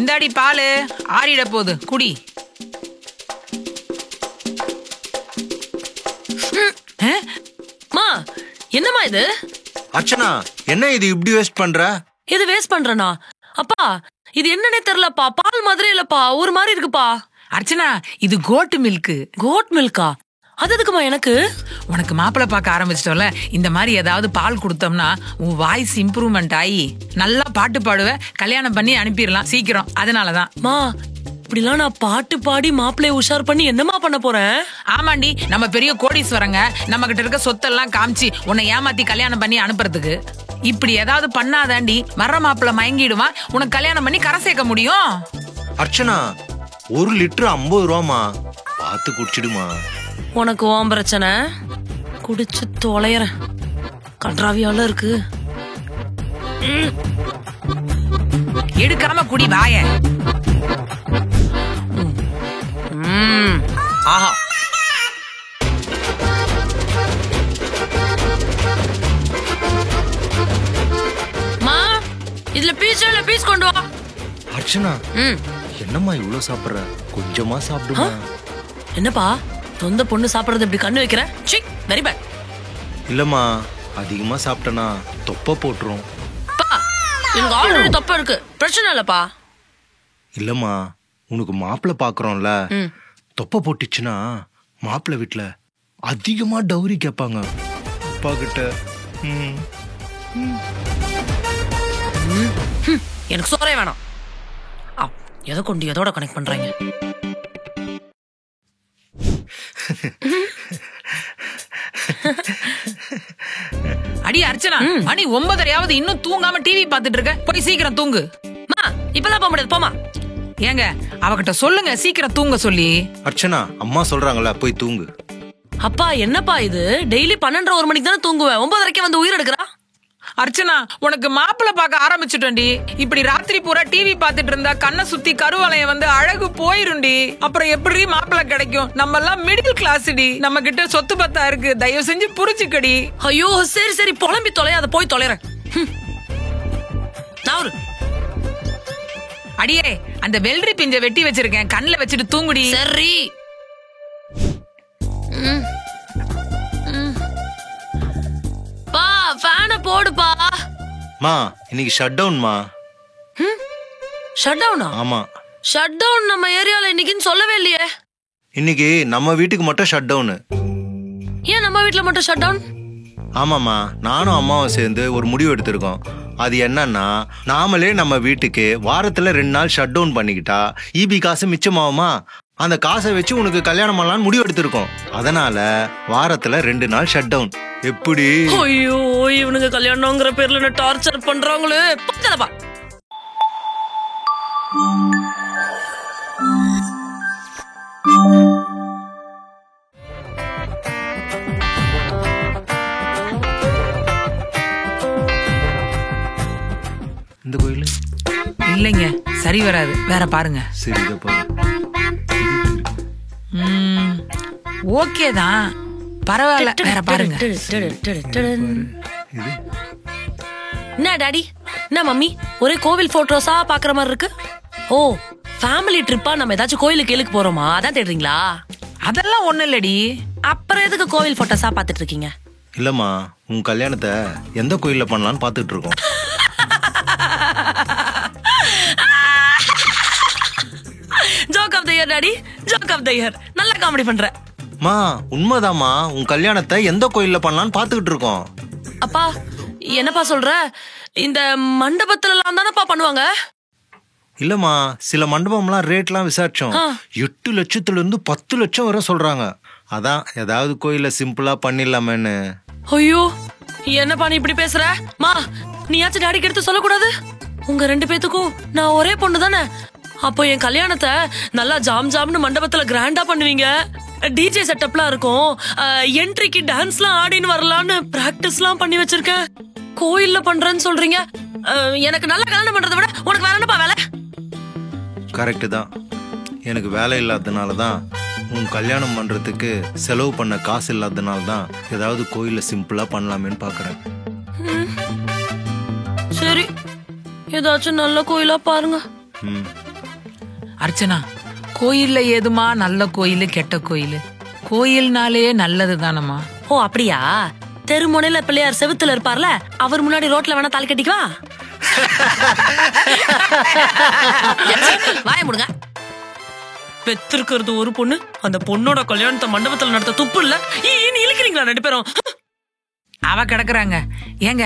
இந்தாடி பாலு ஆறிட போகுது குடி. மா என்னம்மா இது? அர்ச்சனா என்ன இது இப்படி வேஸ்ட் பண்ற? இது வேஸ்ட் பண்றனா? அப்பா இது என்னன்னே தெரியலப்பா. பால் மாதிரி இல்லப்பா, ஒரு மாதிரி இருக்குப்பா. அர்ச்சனா இது கோட் மில்க். கோட் மில்கா? அது எதுக்குமா எனக்கு? உனக்கு மாப்பிள்ளை பார்க்க ஆரம்பிச்சிட்டோம்ல, இந்த மாதிரி ஏதாவது பால் கொடுத்தோம்னா உன் வாய்ஸ் இம்ப்ரூவ்மெண்ட் ஆகி நல்லா பாட்டு பாடுவ, கல்யாணம் பண்ணி அனுப்பிடலாம் சீக்கிரம். அதனாலதான். மா இப்படிலாம் நான் பாட்டு பாடி மாப்பிள்ளைய உஷார் பண்ணி என்னமா பண்ண போறேன்? ஆமாண்டி, நம்ம பெரிய கோடீஸ்வரங்க, நம்ம கிட்ட இருக்க சொத்தெல்லாம் காமிச்சு உன்னை ஏமாத்தி கல்யாணம் பண்ணி அனுப்புறதுக்கு. இப்படி ஏதாவது பண்ணாதாண்டி மர மாப்பிள்ளை மயங்கிடுவான், உனக்கு கல்யாணம் பண்ணி கரை சேர்க்க முடியும். அர்ச்சனா 1 லிட்டர் 50 ரூபாமா, பார்த்து குடிச்சிடுமா. உனக்கு ஓம் பிரச்சனை, குடிச்சு தொலைறேன். கன்றாவியால இருக்கு. எடுக்காம குடி வாய. ஆஹா, மா இதுல பீஸ் இல்ல, பீஸ் கொண்டு வா. அர்ச்சனா என்னம்மா இவ்வளவு சாப்பிடுற? கொஞ்சமா சாப்பிடுமா. என்னப்பா சொந்த பொண்ணு சாப்பிடுறது இப்படி கண்ணு வைக்கிற? சி, வெரி பேட். இல்லம்மா, அதிகமா சாப்பிட்டனா தொப்பை போட்டுரும். பா எனக்கு ஆல்ரெடி தொப்பை இருக்கு, பிரச்சனை இல்லப்பா. இல்லம்மா, உனக்கு மாப்பிள்ளை பாக்குறோம்ல, தொப்பை போட்டுச்சுன்னா மாப்பிள்ளை வீட்டுல அதிகமா டௌரி கேட்பாங்க அப்பா கிட்ட. எனக்கு சோறே வேணாம். எதை கொண்டு எதோட கனெக்ட் பண்றாங்க? அடி அர்ச்சனா, மணி 9:30 இன்னும் தூங்காம டிவி பாத்துட்டு இருக்க. போய் சீக்கிரம் தூங்கு. இப்பதான் போக முடியாது, போமா. ஏங்க அவகிட்ட சொல்லுங்க சீக்கிரம் தூங்க சொல்லி. அர்ச்சனா அம்மா சொல்றாங்கல்ல, போய் தூங்கு. அப்பா என்னப்பா இது? டெய்லி 12:30 மணிக்கு தானே தூங்குவேன், 9:30 வந்து உயிர் எடுக்கிறா. அர்ச்சனா உனக்கு மாப்பிள்ளை பார்க்க ஆரம்பிச்சுட்டோண்டி. இப்படி ராத்திரி பூரா டிவி பாத்துட்டு இருந்தா கண்ணை சுத்தி கருவளையம் வந்து அழகு போயிருண்டி. அப்புறம் எப்படி மாப்பிள்ளை கிடைக்கும்? நம்ம எல்லாம் மிடில் கிளாஸ்டி, நம்ம கிட்ட சொத்து பத்தா இருக்கு. தயவு செஞ்சு புரிச்சுக்கடி. ஐயோ சரி சரி, புலம்பி தொலையாத, போய் தொலைறேன். அடியே அந்த வெள்ளரி பிஞ்ச வெட்டி வச்சிருக்கேன், கண்ணுல வச்சுட்டு தூங்குடி. சரி. பா ஃபேனை போடுப்பா. மா இன்னைக்கு ஷட் டவுன்மா. ஷட் டவுனா? ஆமா, ஷட் டவுன் நம்ம ஏரியால இன்னைக்குன்னு சொல்லவே இல்லையே. இன்னைக்கு நம்ம வீட்டுக்கு மட்டும் ஷட் டவுன். ஏன் நம்ம வீட்டுல மட்டும் ஷட் டவுன்? ஆமாம்மா, நானும் அம்மாவும் சேர்ந்து ஒரு முடிவு எடுத்திருக்கோம். அது என்னன்னா, நாமளே நம்ம வீட்டுக்கு வாரத்துல 2 நாள் ஷட் டவுன் பண்ணிக்கிட்டா ஈபி காசு மிச்சமாகுமா? அந்த காசை வச்சு உனக்கு கல்யாணம் பண்ணலாம்னு முடிவு எடுத்திருக்கோம். அதனால வாரத்துல 2 நாள் ஷட் டவுன். எப்படி? ஐயோ இவனுங்க கல்யாணம்ங்கிற பேர்ல என்ன டார்ச்சர் பண்றாங்களே. பக்கலப்பா. இந்த கோயில் இல்லைங்க, சரி வராது, வேற பாருங்க. சரி இத பாரு. ஓகே தான், பரவாயில்ல, வேற பாருங்க. என்ன டாடி, என்ன மம்மி, ஒரே கோவில் போட்டோஸா பாக்குற மாதிரி இருக்கு. ஓ ஃபேமிலி ட்ரிப்பா நம்ம ஏதாச்சும் கோயிலுக்கு போறோமா, அதான் தேடுறீங்களா? அதெல்லாம் ஒண்ணு இல்லடி. அப்புறம் எதுக்கு கோவில் போட்டோஸா பாத்துட்டு இருக்கீங்க? இல்லம்மா, உன் கல்யாணத்தை எந்த கோயில்ல பண்ணலாம்னு பாத்துட்டு இருக்கோம். Joke of the year daddy, joke of the year. நல்லா காமெடி பண்ற. மா உண்மைதாம்மா, உன் கல்யாணத்தை எந்த கோயில்ல பண்ணலாம்னு பாத்துக்கிட்டு இருக்கோம். அப்பா என்னப்பா சொல்ற? இந்த மண்டபத்துல எல்லாம் தானப்பா பண்ணுவாங்க. இல்லம்மா, சில மண்டபம்லாம் ரேட்லாம் விசாரிச்சோம், 8 லட்சத்துல இருந்து 10 லட்சம் வரை சொல்றாங்க. அதான் ஏதாவது கோயில்ல சிம்பிளா பண்ணிடலாமேன்னு. ஐயோ என்னப்பா நீ இப்படி பேசுற? மா நீயாச்சும் டாடிக்கு எடுத்து சொல்லக்கூடாது? உங்க 2 பேத்துக்கும் நான் ஒரே பொண்ணு தானே. அப்போ என் கல்யாணத்தை நல்லா ஜாம் ஜாம்னு மண்டபத்துல கிராண்டா பண்ணுவீங்க. டிஜே செட்டப்லாம் இருக்கும், என்ட்ரிக்கு டான்ஸ்லாம் ஆடின்னு வரலான்னு பிராக்டிஸ்லாம் பண்ணி வச்சிருக்கேன். கோயில்ல பண்றேன்னு சொல்றீங்க. எனக்கு நல்லா கல்யாணம் பண்றதை விட உனக்கு வேற என்னப்பா வேலை? கரெக்டு தான், எனக்கு வேலை இல்லாததுனால தான், உன் கல்யாணம் பண்றதுக்கு செலவு பண்ண காசு இல்லாததுனால தான் ஏதாவது கோயில்ல சிம்பிளா பண்ணலாமேன்னு பாக்குறேன். சரி ஏதாச்சும் நல்ல கோயிலா பாருங்க. அர்ச்சனா, கோயில்ல ஏதுமா நல்ல கோயிலு கெட்ட கோயிலு? கோயில்னாலே நல்லது தானம்மா. ஓ அப்படியா? தெருமுனையில பிள்ளையார் செவுத்துல இருப்பார்ல, அவர் முன்னாடி ரோட்ல வேணா தாலி கட்டிக்குவா. வாய முடுங்க. பெத்திருக்கிறது ஒரு பொண்ணு, அந்த பொண்ணோட கல்யாணத்தை மண்டபத்துல நடத்த துப்பு இல்ல. இழுக்கிறீங்களா 2 பேரும்? அவ கிடக்குறாங்க. ஏங்க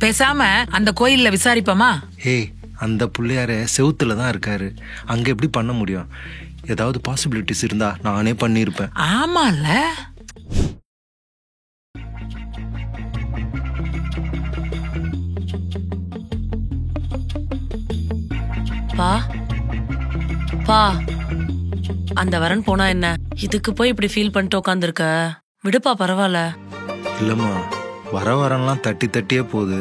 பேசாம அந்த கோயில்ல விசாரிப்போமா? ஏய், அந்த பிள்ளையார செவுத்துல தான் இருக்காரு, அங்க எப்படி பண்ண முடியும்? ஏதாவது பாசிபிலிட்டிஸ் இருந்தா நானே பண்ணிருப்பேன். ஆமால. பா பா, அந்த வரன் போனா என்ன? இதுக்கு போய் இப்படி ஃபீல் பண்ணிட்டு உட்காந்துருக்க. விடுப்பா, பரவாயில்ல. இல்லம்மா, வரலாம் தட்டி தட்டியே போகுது,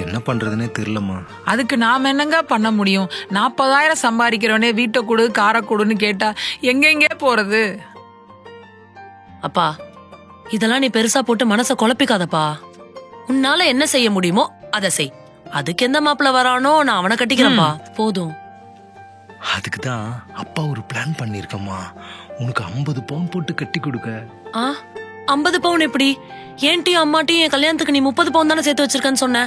என்ன பண்றதுன்னே தெரியலம்மா. அதுக்கு நாம என்னங்க பண்ண முடியும்? 40,000 சம்பாதிக்கிறவனே வீட்டை கொடு காரை கொடுன்னு கேட்டா எங்கெங்கே போறது? அப்பா, இதெல்லாம் நீ பெருசா போட்டு மனச குழப்பிக்காதப்பா. உன்னால என்ன செய்ய முடியுமோ அதை செய். அதுக்கு எந்த மாப்பிள்ள வரானோ நான் அவனை கட்டிக்கிறேன்ப்பா, போதும். அதுக்கு தான் அப்பா ஒரு பிளான் பண்ணிருக்கம்மா, உனக்கு 50 பவுன் போட்டு கட்டி கொடுக்க. 50 பவுன் எப்படி? ஏன்ட்டியும் அம்மாட்டியும் என் கல்யாணத்துக்கு நீ 30 பவுன் தானே சேர்த்து வச்சிருக்கன்னு சொன்ன.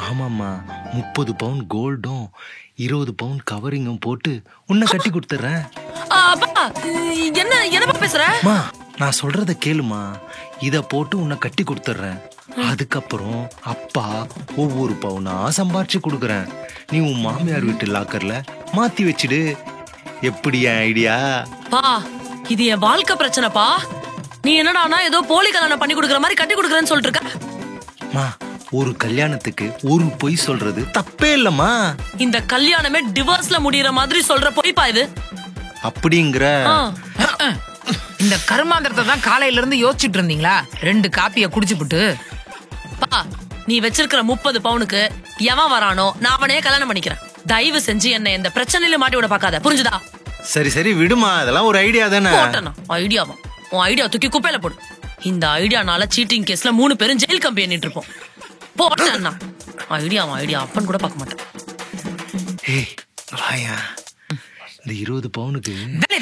ஆமாம்மா, 30 பவுன் கோல்டும் 20 பவுன் கவரிங்கும் போட்டு உன்னை கட்டி கொடுத்துறேன். அப்பா, என்னப்பா பேசுற? நான் சொல்றத கேளுமா, இத போட்டு உன்னை கட்டி கொடுத்துறேன். அதுக்கப்புறம் அப்பா ஒவ்வொரு பவுனா சம்பாரிச்சு கொடுக்கறேன். நீ உன் மாமியார் வீட்டு லாக்கர்ல மாத்தி வச்சிடு. எப்படி என் ஐடியா? பா, இது என் வாழ்க்கை பிரச்சனைப்பா. நீ என்னடானா ஏதோ போலி கல்யாணம் பண்ணி கொடுக்கற மாதிரி கட்டி கொடுக்கறேன்னு சொல்லிட்டு இருக்க. ஒரு கல்யாணத்துக்கு ஒரு பொய் சொல்றது தப்பே இல்லம்மா. இந்த கல்யாணமே டிவோர்ஸ்ல முடியற மாதிரி சொல்ற பொய்ப்பா இது. அப்படிங்கிற இந்த கருமாந்திரத்தை தான் காலையில இருந்து யோசிச்சுட்டு இருந்தீங்களா? 2 காப்பிய குடிச்சுப்புட்டு. பா, நீ வச்சிருக்கிற 30 பவுனுக்கு எவன் வரானோ நான் அவனே கல்யாணம் பண்ணிக்கிறேன். தயவு செஞ்சு என்ன இந்த பிரச்சனையில மாட்டி விட பாக்காத, புரிஞ்சுதா? சரி சரி விடுமா, அதெல்லாம் ஒரு ஐடியா தானே. ஐடியாவா? உன் ஐடியா தூக்கி குப்பையில போடு. இந்த ஐடியானால சீட்டிங் கேஸ்ல 3 பேரும் ஜெயில் கம்பி எண்ணிட்டு இருப்போம். போட்டேன்னா ஐடியா அப்பன் கூட பார்க்க மாட்டேன். ஏய் வாயா, இந்த 20 பவுனுக்கு வேலையை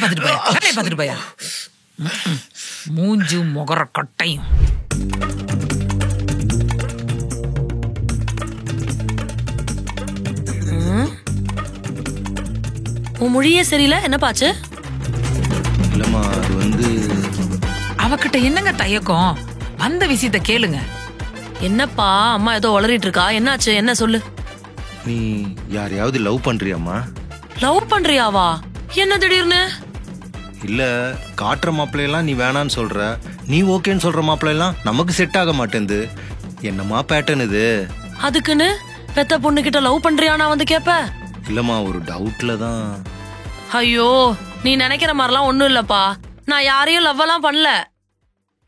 பார்த்துட்டு போயா. மூஞ்சு முகர கட்டையும். உன் மொழியே சரியில்லை, என்னப்பாச்சு? இல்லம்மா, அது அவகிட்ட என்னங்க தயக்கம்? வந்த விஷயத்த கேளுங்க. என்னப்பா, அம்மா ஏதோ உளறிட்டு இருக்கா, என்னாச்சு? என்ன சொல்லு. நீ யாரையாவது லவ் பண்றியாம்மா? லவ் பண்றியாவா? என்ன திடீர்னு? இல்ல, காட்டுற மாப்பிள்ளையெல்லாம் நீ வேணான்னு சொல்ற, நீ ஓகேன்னு சொல்ற மாப்பிள்ளையெல்லாம் நமக்கு செட் ஆக மாட்டேங்குது. என்னம்மா பேட்டர்ன் இது? அதுக்குன்னு பெத்த பொண்ணு கிட்ட லவ் பண்றியானா வந்து கேப்ப? இல்லம்மா, ஒரு டவுட்ல தான். ஐயோ, நீ நினைக்கிற மாதிரிலாம் ஒண்ணும் இல்லப்பா. நான் யாரையும் லவ் எல்லாம் பண்ணல.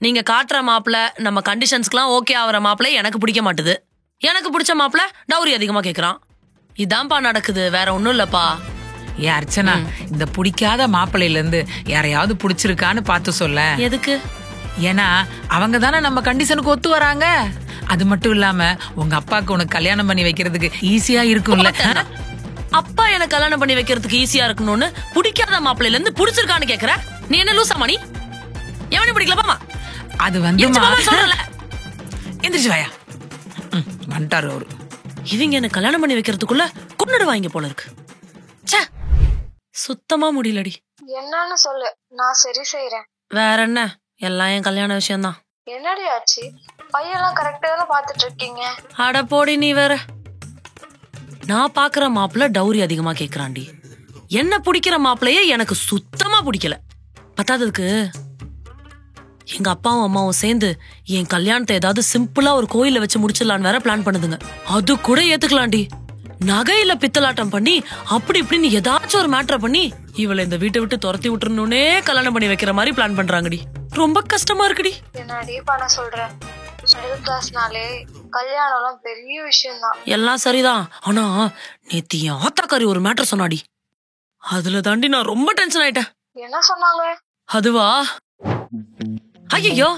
நீங்க காட்டுற மாப்பிள்ள நம்ம கண்டிஷன்ஸ்க்குலாம் ஓகே ஆகுற மாப்பிள்ள எனக்கு பிடிக்க மாட்டுது. எனக்கு பிடிச்ச மாப்பிள்ள டவுரி அதிகமா கேக்குறான். இதான்ப்பா நடக்குது, வேற ஒண்ணும் இல்லப்பா. ஏ அர்ச்சனா, இந்த பிடிக்காத மாப்பிள்ளையில இருந்து யாரையாவது பிடிச்சிருக்கான்னு பார்த்து சொல்ல. எதுக்கு? ஏன்னா அவங்க தானே நம்ம கண்டிஷனுக்கு ஒத்து வராங்க. அது மட்டும் இல்லாம உங்க அப்பாக்கு உனக்கு கல்யாணம் பண்ணி வைக்கிறதுக்கு ஈஸியா இருக்கும்ல. அப்பா எனக்கு கல்யாணம் பண்ணி வைக்கிறதுக்கு ஈஸியா இருக்கணும்னு பிடிக்காத மாப்பிள்ளையில இருந்து பிடிச்சிருக்கான்னு கேக்குற? நீ என்ன லூசா மணி? எவனே பிடிக்கலப்பா? அது வந்து எந்திரிச்சு வாயா. வந்துட்டாரு அவரு. இவங்க என்ன கல்யாணம் பண்ணி வைக்கிறதுக்குள்ள கொன்னுடுவாங்க போல இருக்கு. சுத்தமா முடியலடி. என்னன்னு சொல்லு, நான் சரி செய்யறேன். வேற என்ன, எல்லாம் என் கல்யாண விஷயம்தான். என்னடி ஆச்சு? பையெல்லாம் கரெக்டா தானே பாத்துட்டு இருக்கீங்க. அட போடி நீ வேற. நான் பாக்குற மாப்பிள்ள டவுரி அதிகமா கேக்குறாண்டி. என்ன பிடிக்கிற மாப்பிள்ளையே எனக்கு சுத்தமா பிடிக்கல. பத்தாததுக்கு எங்க அப்பாவும் அம்மாவும் சேர்ந்து என் கல்யாணத்தை ஏதாவது சிம்பிளா ஒரு கோயில வச்சு முடிச்சிடலான்னு வேற பிளான் பண்ணுதுங்க. அது கூட ஏத்துக்கலாண்டி. நகையில பித்தலாட்டம் பண்ணி அப்படி இப்படின்னு ஏதாச்சும் ஒரு மேட்டரை பண்ணி இவளை இந்த வீட்டை விட்டு துரத்தி விட்டுறணும்னே கல்யாணம் பண்ணி வைக்கிற மாதிரி பிளான் பண்றாங்கடி. ரொம்ப கஷ்டமா இருக்குடி. என்னடி பண்ண சொல்றேன்? மிடில் கிளாஸ்னாலே கல்யாணம் எல்லாம் பெரிய விஷயம் தான். எல்லாம் சரிதான், ஆனா நேத்து என் ஆத்தாக்காரி ஒரு மேட்டர் சொன்னாடி. அதுல தாண்டி நான் ரொம்ப டென்ஷன் ஆயிட்டேன். என்ன சொன்னாங்க? அதுவா, ஐயோ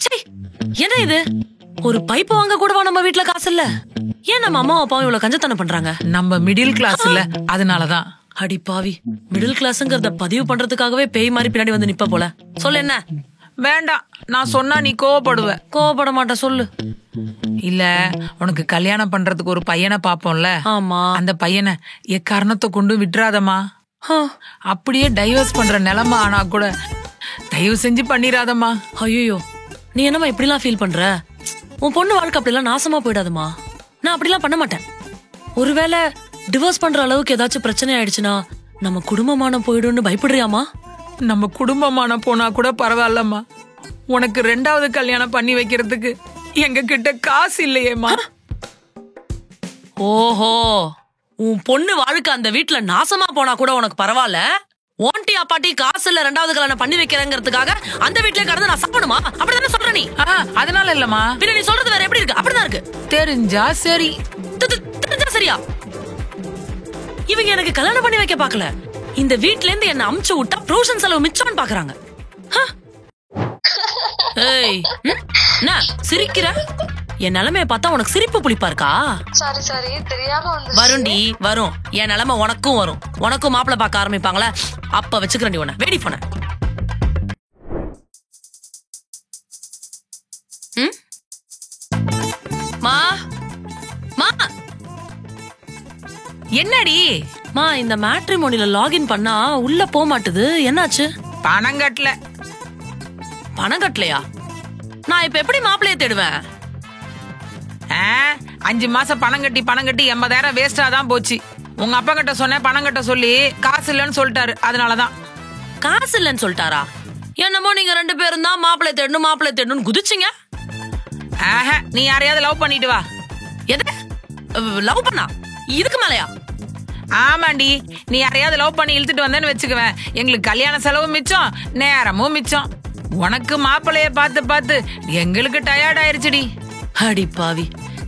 சரி, என்ன இது? ஒரு பைப் வாங்க கூடவா நம்ம வீட்டுல காசு இல்ல? ஏன் நம்ம அம்மா அப்பாவும் இவ்வளவு கஞ்சத்தனம் பண்றாங்க? நம்ம மிடில் கிளாஸ் இல்ல, அதனாலதான். அடி பாவி, மிடில் கிளாஸ்ங்கறத பதிவு பண்றதுக்காகவே பேய் மாதிரி பின்னாடி வந்து நிப்ப போல. சொல்லு என்ன? வேண்டாம், நான் சொன்னா நீ கோவப்படுவ. கோவப்பட மாட்டேன், சொல்லு. இல்ல, உனக்கு கல்யாணம் பண்றதுக்கு ஒரு பையனை பாப்போம்ல, ஆமா. அந்த பையனை எக்காரணத்தை கொண்டு விட்டுறாதம்மா. அப்படியே டைவர்ஸ் பண்ற நிலைமை ஆனா கூட தயவு செஞ்சு பண்ணிராதம்மா. ஐயோ, நீ என்னமா இப்படிலாம் ஃபீல் பண்ற? உன் பொண்ணு வாழ்க்கை அப்படிலாம் நாசமா போயிடாதுமா. நான் அப்படிலாம் பண்ண மாட்டேன். ஒருவேளை டிவோர்ஸ் பண்ற அளவுக்கு ஏதாச்சும் பிரச்சனை ஆயிடுச்சுன்னா நம்ம குடும்பமானம் போயிடும்னு பயப்படுறியாமா? நம்ம குடும்பமான போனா கூட பரவாயில்லம்மா, உனக்கு 2வது கல்யாணம் பண்ணி வைக்கிறதுக்கு எங்க கிட்ட காசு இல்லையேம்மா. ஓஹோ, உன் பொண்ணு வாழ்க்கை அந்த வீட்டுல நாசமா போனா கூட உனக்கு பரவாயில்ல. ஓன்டி அப்பாட்டி காசு இல்ல 2வது கல்யாணம் பண்ணி வைக்கிறேங்கிறதுக்காக அந்த வீட்டுல கடந்து நான் சாப்பிடணுமா? அப்படிதானே சொல்ற நீ? அதனால இல்லம்மா. பின்ன நீ சொல்றது வேற எப்படி இருக்கு? அப்படிதான் இருக்கு. தெரிஞ்சா சரி. தெரிஞ்சா சரியா? இவங்க எனக்கு கல்யாணம் பண்ணி வைக்க பாக்கல, இந்த வீட்ல இருந்து என்ன அமுச்சு விட்டா ப்ரொவிஷன் செலவு மிச்சம்னு பாக்குறாங்க. ஏய், என்ன சிரிக்கிற? என் நிலைமைய பார்த்தா உனக்கு சிரிப்பு புளிப்பா இருக்கா? சாரி தெரியாம வந்து வருண்டி, வரும். என் நிலைமை உனக்கும் வரும். உனக்கும் மாப்பிள்ள பார்க்க ஆரம்பிப்பாங்களா, அப்ப வச்சுக்கிறேன் உன்னை. வெடி போன மா மா என்னடி? மா, இந்த மேட்ரிமோனில லாகின் பண்ணா உள்ள போக மாட்டுது, என்னாச்சு? பணம் கட்டல. பணம் கட்டலையா? நான் இப்ப எப்படி மாப்பிள்ளைய தேடுவேன்? 5 மாசம் பணம் கட்டி 80,000 வேஸ்டா தான் போச்சு. உங்க அப்பா கிட்ட சொன்ன பணம் கட்ட சொல்லி காசு இல்லன்னு சொல்லிட்டாரு, அதனாலதான். காசு இல்லன்னு சொல்லிட்டாரா? என்னமோ நீங்க 2 பேரும் தான் மாப்பிள்ளை தேடணும் குதிச்சிங்க. நீ யாரையாவது லவ் பண்ணிட்டு வா. எது லவ் பண்ணா? இதுக்கு மேலையா? ஆமாண்டி, நீ யாரையாவது லவ் பண்ணி இழுத்துட்டு வந்தேன்னு வச்சுக்குவேன், எங்களுக்கு கல்யாண செலவு மிச்சம், நேரமும் மிச்சம். உனக்கு மாப்பிள்ளைய பார்த்து பார்த்து எங்களுக்கு டயர்ட் ஆயிருச்சுடி. அடி பாவி,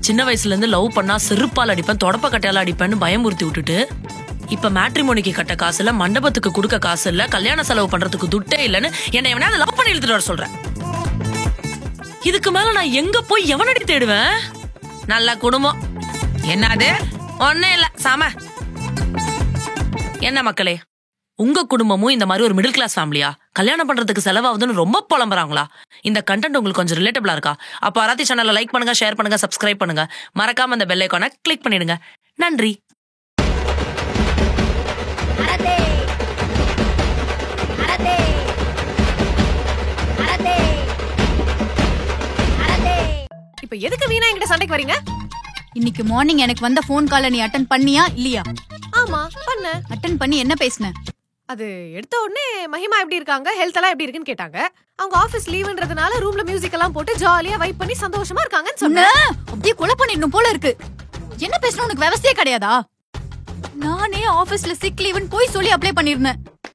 சின்ன வயசுல இருந்து லவ் பண்ணா செருப்பால் அடிப்பேன், தொடப்ப கட்டையால அடிப்பேன்னு பயமுறுத்தி விட்டுட்டு இப்ப மேட்ரிமோனிக்கு கட்ட காசு இல்ல, மண்டபத்துக்கு கொடுக்க காசு இல்ல, கல்யாண செலவு பண்றதுக்கு துட்டே இல்லன்னு என்ன எவனாவது லவ் பண்ணி இழுத்துட்டு வர சொல்றேன். இதுக்கு மேல நான் எங்க போய் எவனடி தேடுவேன்? நல்ல குடும்பம். என்னது? ஒன்னே இல்ல சாம. என்ன மக்களே, உங்க குடும்பமும் இந்த மாதிரி ஒரு மிடில் கிளாஸ் ஃபேமிலியா? கல்யாணம் பண்றதுக்கு செலவாகுதுன்னு ரொம்ப புலம்புறாங்களா? இந்த கண்டென்ட் உங்களுக்கு கொஞ்சம் ரிலேட்டபிளா இருக்கா? அப்ப ஆராத்தி சேனலை லைக் பண்ணுங்க, ஷேர் பண்ணுங்க, சப்ஸ்கிரைப் பண்ணுங்க. மறக்காம அந்த பெல் ஐகானை கிளிக் பண்ணிடுங்க. நன்றி. இப்ப எதுக்கு வீணா என்கிட்ட சண்டைக்கு வரீங்க? இன்னைக்கு மார்னிங் எனக்கு வந்த போன் காலை நீ அட்டெண்ட் பண்ணியா இல்லையா? ஆமா பண்ண. அட்டெண்ட் பண்ணி என்ன பேசுன? அது எடுத்த உடனே மஹிமா எப்படி இருக்காங்க, ஹெல்த் எல்லாம் எப்படி இருக்குன்னு கேட்டாங்க. அவங்க ஆபீஸ் லீவுன்றதுனால ரூம்ல மியூசிக் எல்லாம் போட்டு ஜாலியா வைப் பண்ணி சந்தோஷமா இருக்காங்கன்னு சொன்னேன். அப்படியே கொலை பண்ணிடணும் போல இருக்கு. என்ன பேசணும், உனக்கு விவசாயே கிடையாதா? நானே ஆபீஸ்ல சிக் லீவுன்னு போய் சொல்லி அப்ளை பண்ணிருந்தேன்.